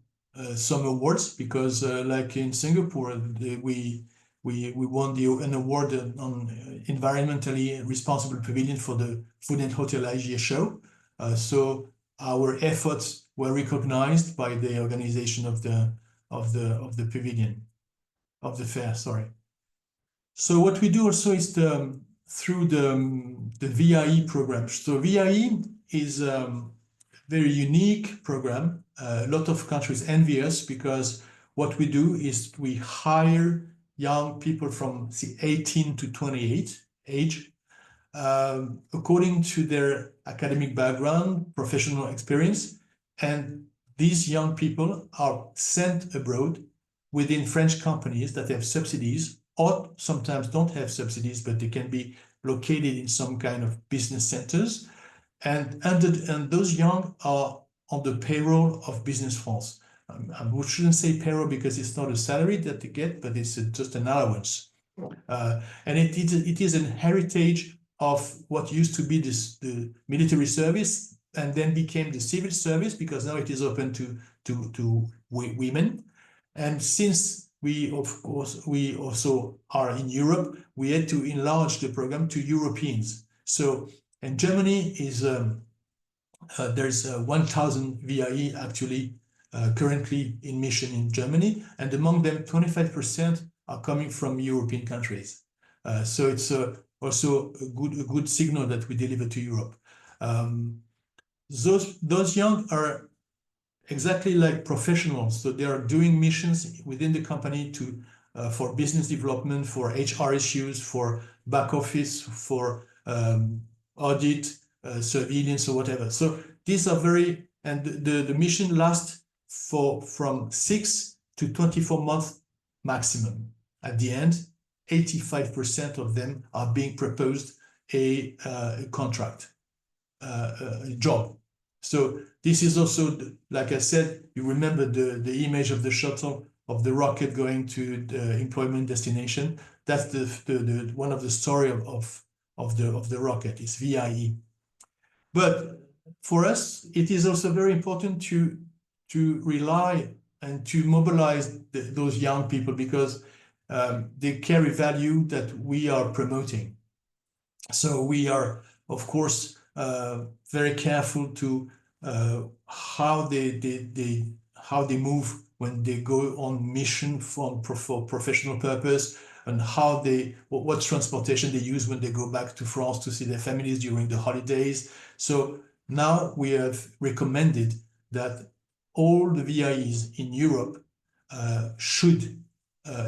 some awards because, like in Singapore, we won an award on environmentally responsible pavilion for the Food and Hotel Asia show. So our efforts were recognized by the organization of the pavilion, of the fair, sorry. So what we do also is through the VIE program. So VIE is a very unique program. A lot of countries envy us because what we do is we hire young people from 18 to 28 age, according to their academic background, professional experience, and these young people are sent abroad within French companies that have subsidies, or sometimes don't have subsidies, but they can be located in some kind of business centers. And those young are on the payroll of Business France. I shouldn't say payroll because it's not a salary that they get, but it's just an allowance. And it is an heritage of what used to be the military service and then became the civil service, because now it is open to women. And since we also are in Europe, we had to enlarge the program to Europeans. So, and Germany is, there's 1,000 VIE actually currently in mission in Germany, and among them 25% are coming from European countries. So it's also a good signal that we deliver to Europe. Those young are exactly like professionals, so they are doing missions within the company for business development, for HR issues, for back office, for audit, surveillance, or whatever. So these are and the mission lasts from 6 to 24 months maximum. At the end, 85% of them are being proposed a contract, a job. So this is also, like I said, you remember the image of the shuttle, of the rocket going to the employment destination. That's the one of the story of the rocket, is VIE. But for us, it is also very important to rely and to mobilize those young people, because they carry value that we are promoting. So we are, of course, very careful to how they move when they go on mission for professional purpose, and what transportation they use when they go back to France to see their families during the holidays. So now we have recommended that all the VIEs in Europe should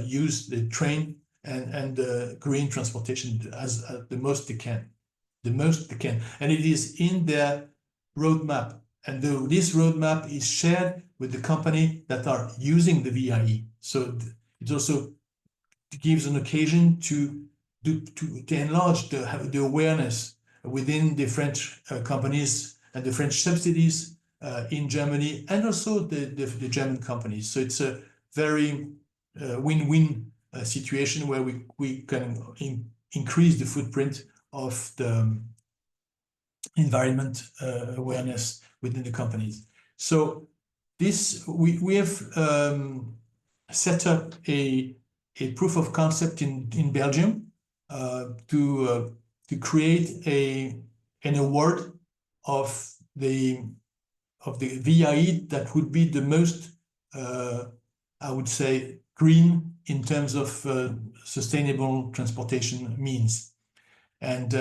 use the train and green transportation as the most they can. And it is in their roadmap. And this roadmap is shared with the company that are using the VIE. So it also gives an occasion to enlarge the awareness within the French companies and the French subsidies in Germany, and also the German companies. So it's a very win-win situation where we can increase the footprint of environment awareness within the companies. So this we have set up a proof of concept in Belgium to create an award of the VIE that would be the most I would say green in terms of sustainable transportation means. And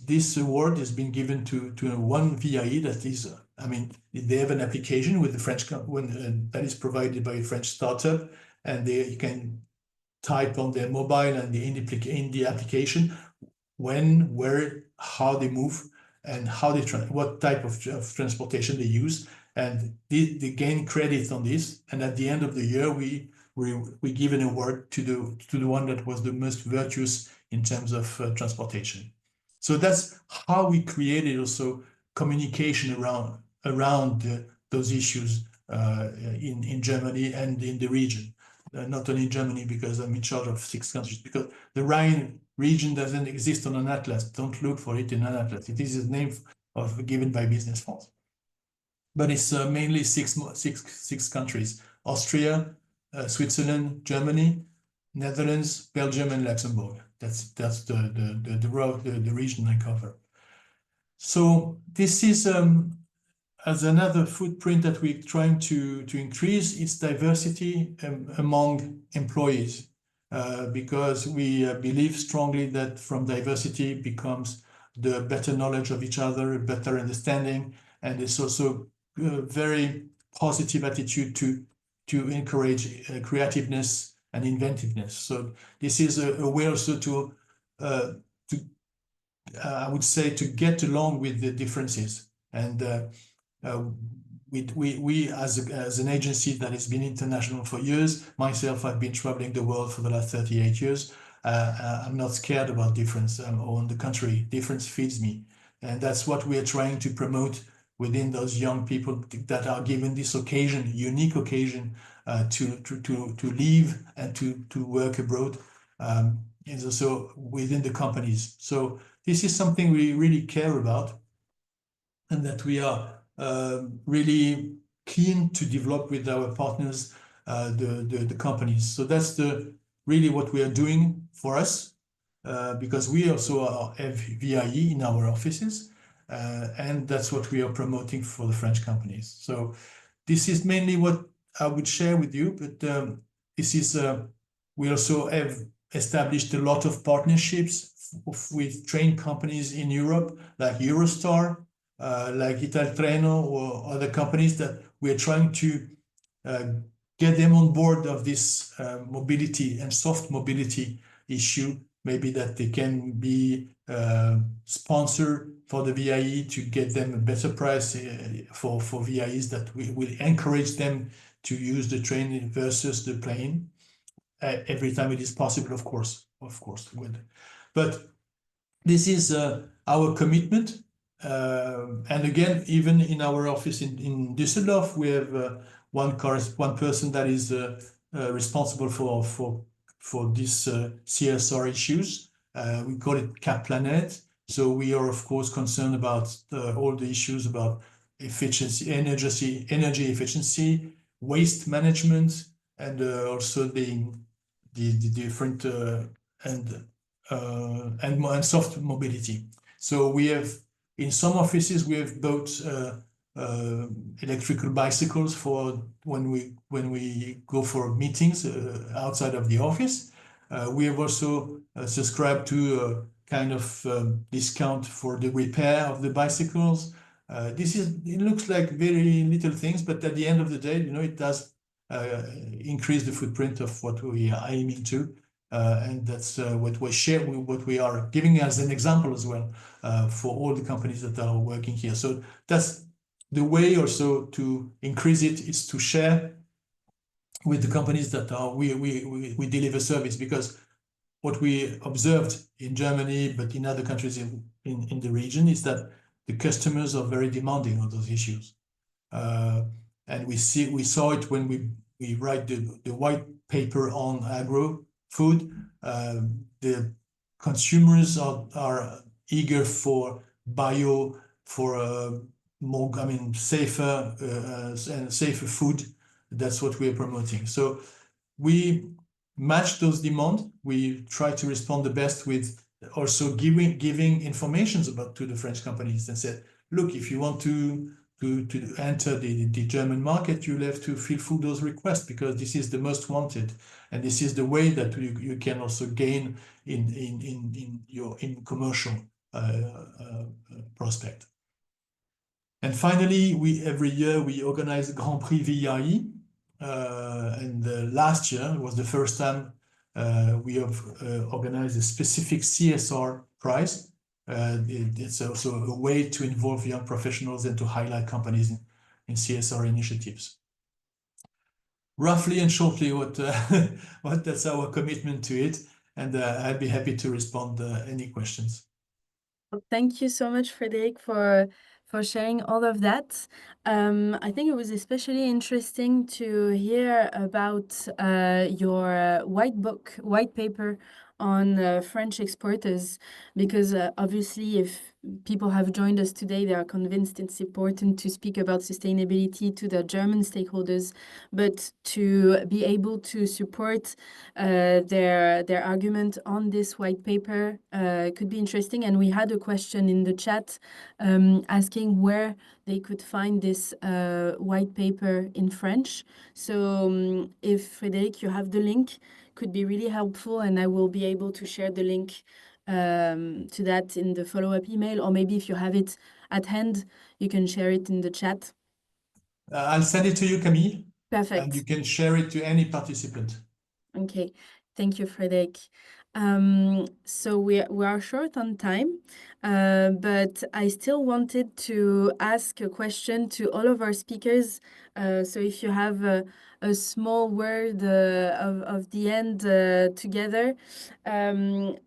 this award has been given to one VIE that is, I mean, they have an application with the French that is provided by a French startup, and you can type on their mobile and in the application when, where, how they move, and how they what type of transportation they use, and they gain credit on this. And at the end of the year, we give an award to the one that was the most virtuous in terms of transportation. So that's how we created also communication around those issues in Germany and in the region. Not only in Germany, because I'm in charge of 6 countries, because the Rhine region doesn't exist on an atlas. Don't look for it in an atlas. It is a name given by Business France. But it's mainly six countries: Austria, Switzerland, Germany, Netherlands, Belgium, and Luxembourg. That's the region I cover. So this is as another footprint that we're trying to increase its diversity among employees, because we believe strongly that from diversity becomes the better knowledge of each other, better understanding, and it's also a very positive attitude to encourage creativeness and inventiveness. So this is a way also to I would say, to get along with the differences. And we as an agency that has been international for years, myself, I've been traveling the world for the last 38 years. I'm not scared about difference, or on the contrary, difference feeds me. And that's what we are trying to promote within those young people that are given this occasion, unique occasion, to live and to work abroad, is also within the companies. So this is something we really care about, and that we are really keen to develop with our partners, the companies. So that's really what we are doing for us, because we also have VIE in our offices, and that's what we are promoting for the French companies. So this is mainly what I would share with you, but this is we also have established a lot of partnerships with train companies in Europe, like Eurostar, like Italtreno, or other companies that we are trying to get them on board of this mobility and soft mobility issue. Maybe that they can be sponsored for the VIE to get them a better price for VIEs, that we will encourage them to use the train versus the plane every time it is possible, of course. But this is our commitment. And again, even in our office in Düsseldorf, we have one person that is responsible for these CSR issues. We call it Cap Planet. So we are, of course, concerned about all the issues about efficiency, energy efficiency, waste management, and also the different and soft mobility. So we have, in some offices, we have both electrical bicycles for when we go for meetings outside of the office. We have also subscribed to a kind of discount for the repair of the bicycles. It looks like very little things, but at the end of the day, it does increase the footprint of what we are aiming to. And that's what we share, what we are giving as an example as well for all the companies that are working here. So that's the way also to increase it, is to share with the companies that we deliver service, because what we observed in Germany, but in other countries in the region, is that the customers are very demanding on those issues. And we saw it when we write the white paper on agro-food. The consumers are eager for bio for more, safer and safer food. That's what we are promoting. So we match those demands. We try to respond the best with also giving informations about to the French companies and said, look, if you want to enter the German market, you'll have to fulfill those requests because this is the most wanted, and this is the way that you can also gain in commercial prospect. And finally, every year we organize Grand Prix VIE, and last year was the first time we have organized a specific CSR prize. It's also a way to involve young professionals and to highlight companies in CSR initiatives. Roughly and shortly, what that's our commitment to it, and I'd be happy to respond any questions.
Thank you so much, Frédéric, for sharing all of that. I think it was especially interesting to hear about your white paper on French exporters, because obviously if people have joined us today, they are convinced it's important to speak about sustainability to the German stakeholders, but to be able to support their argument on this white paper could be interesting. And we had a question in the chat asking where they could find this white paper in French. So if, Frédéric, you have the link, could be really helpful, and I will be able to share the link to that in the follow-up email, or maybe if you have it at hand, you can share it in the chat.
I'll send it to you, Camille.
Perfect.
And you can share it to any participant.
Okay, thank you, Frédéric. So we are short on time, but I still wanted to ask a question to all of our speakers. So if you have a small word of the end together.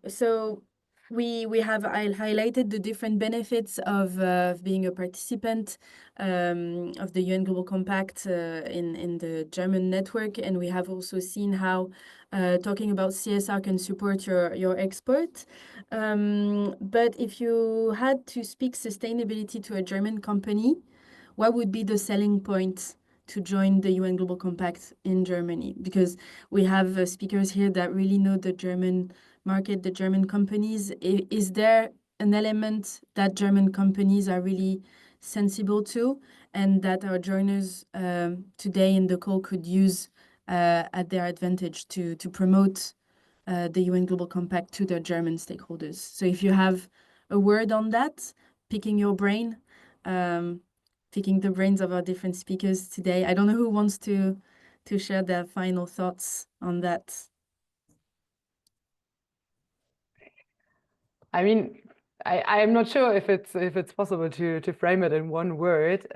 So we have highlighted the different benefits of being a participant of the UN Global Compact in the German network, and we have also seen how talking about CSR can support your export. But if you had to speak sustainability to a German company, what would be the selling point to join the UN Global Compact in Germany? Because we have speakers here that really know the German market, the German companies. Is there an element that German companies are really sensible to and that our joiners today in the call could use at their advantage to promote the UN Global Compact to their German stakeholders? So if you have a word on that, picking your brain, picking the brains of our different speakers today. I don't know who wants to share their final thoughts on that.
I mean, I'm not sure if it's possible to frame it in one word,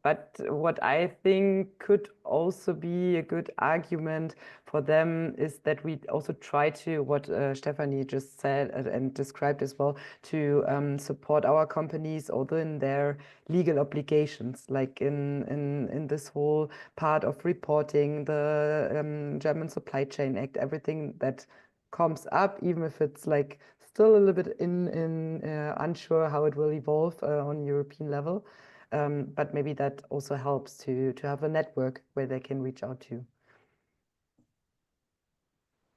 but what I think could also be a good argument for them is that we also try to, what Stephanie just said and described as well, to support our companies also in their legal obligations, like in this whole part of reporting, the German Supply Chain Act, everything that comes up, even if it's like still a little bit unsure how it will evolve on European level, but maybe that also helps to have a network where they can reach out to.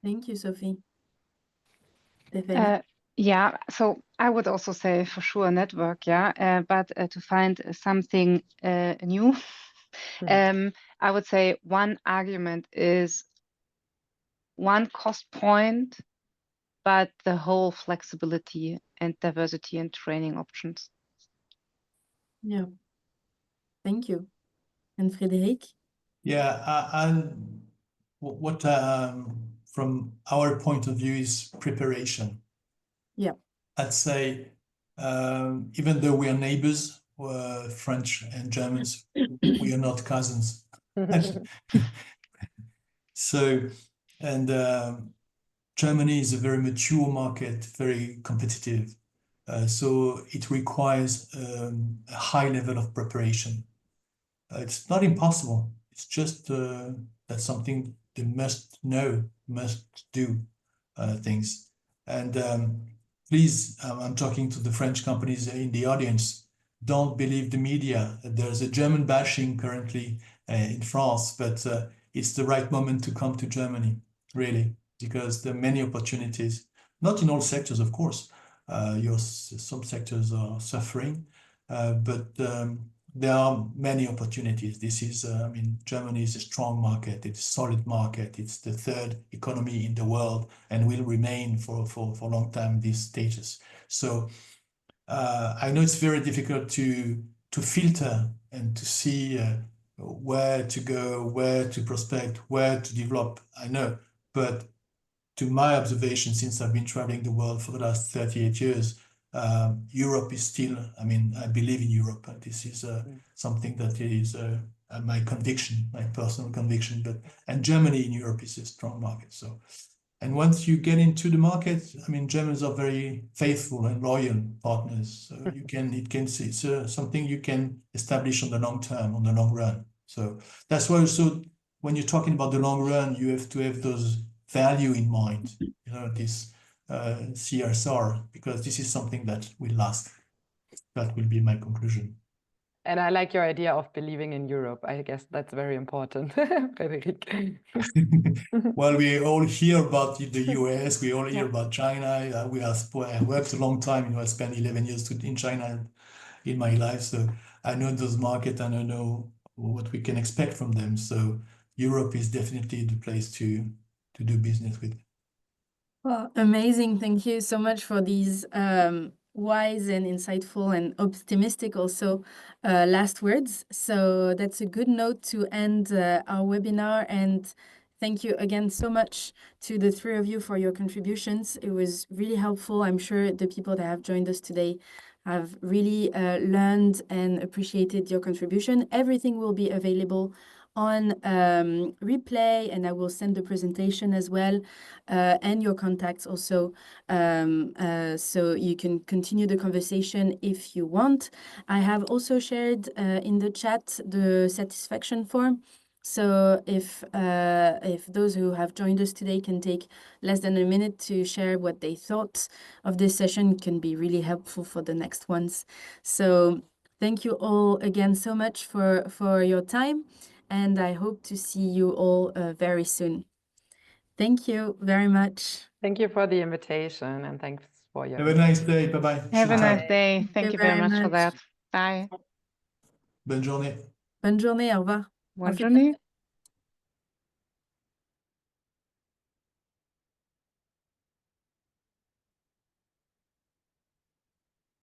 Thank you, Sophie.
Yeah, so I would also say for sure network, but to find something new, I would say one argument is one cost point, but the whole flexibility and diversity and training options.
Yeah. Thank you. And Frédéric?
Yeah, what from our point of view is preparation.
Yeah.
I'd say even though we are neighbors, French and Germans, we are not cousins. So, and Germany is a very mature market, very competitive. So it requires a high level of preparation. It's not impossible. It's just that's something they must know, must do things. And please, I'm talking to the French companies in the audience, don't believe the media. There's a German bashing currently in France, but it's the right moment to come to Germany, really, because there are many opportunities, not in all sectors, of course. Some sectors are suffering, but there are many opportunities. This is, I mean, Germany is a strong market. It's a solid market. It's the third economy in the world and will remain for a long time these stages. So I know it's very difficult to filter and to see where to go, where to prospect, where to develop. I know, but to my observation, since I've been traveling the world for the last 38 years, Europe is still, I mean, I believe in Europe. This is something that is my conviction, my personal conviction. And Germany in Europe is a strong market. So, and once you get into the market, I mean, Germans are very faithful and loyal partners. So it's something you can establish on the long term, on the long run. So that's why also when you're talking about the long run, you have to have those value in mind, you know, this CSR, because this is something that will last. That will be my conclusion.
And I like your idea of believing in Europe. I guess that's very important, Frédéric.
Well, we all hear about the US, we all hear about China. I worked a long time, you know, I spent 11 years in China in my life. So I know those markets and I know what we can expect from them. So Europe is definitely the place to do business with.
Well, amazing. Thank you so much for these wise and insightful and optimistic also last words. So that's a good note to end our webinar. And thank you again so much to the three of you for your contributions. It was really helpful. I'm sure the people that have joined us today have really learned and appreciated your contribution. Everything will be available on replay, and I will send the presentation as well, and your contacts also, so you can continue the conversation if you want. I have also shared in the chat the satisfaction form. So if those who have joined us today can take less than a minute to share what they thought of this session, it can be really helpful for the next ones. So thank you all again so much for your time. And I hope to see you all very soon. Thank you very much.
Thank you for the invitation and thanks for your.
Have a nice day. Bye-bye.
Have a nice day. Thank you very much for that. Bye.
Bonne journée.
Bonne journée. Au revoir.
Bonne journée.